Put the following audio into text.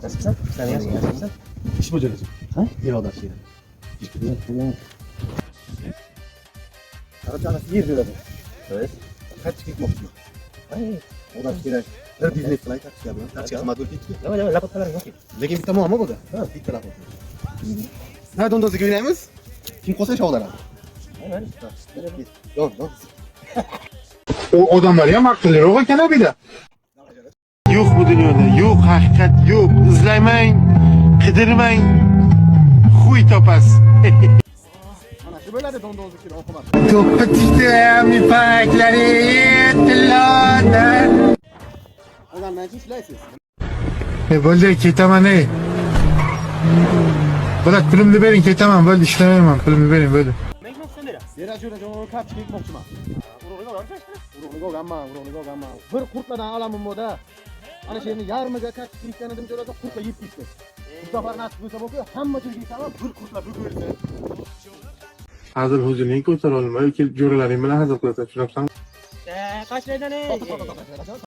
Nasılsın? Sen nasılsın? İş bacarıcı. Ha? İradat şeyi. Arada anası yer diyorlar. Evet. Kaç çıkmak mı? Ay. O da kerak. Bir biznes falan kaç yapıyor. Kaç yapmak yok hiç. Lama lapot falan yok. Lekin bitta muammo bo'ldi. Ha, bitta lapot. Ha, dondozga o'ynaymiz. Kim qolsa shu oladi. Aynen. Don. O odamlar ham aqlliroq ekan bir de. Yo'q bu dunyoda, yo'q haqiqat, yo'q. Izlamang, qidirmang. Xuy topasiz. Ana shu bo'ladi dondozlikni oqibat. To'pitishdim ipaklari tillarda. Odamdan chi ishlaysiz? Bo'ldi, ketaman ey. Biroq pulimni bering, ketaman. Bo'ldi, ishlamayman. Pulimni bering, bo'ldi. Berajura kaç ketmoqchiman. Urug'liga olganman. Bir qurtlardan olaman moda. Ana shu yerni yarmiga kaç ketgan edim jo'rada qurtlar yeb ketdi. Bu safar nasib bo'lsa bo'lsa, hamma joyga yetaman, bir qurtlar bo'g'ildi. Hazır huzuring ko'tara olmay, kelib jo'ralaring bilan hazil qilasan, tushunabsanmi? Kaç liradan ey?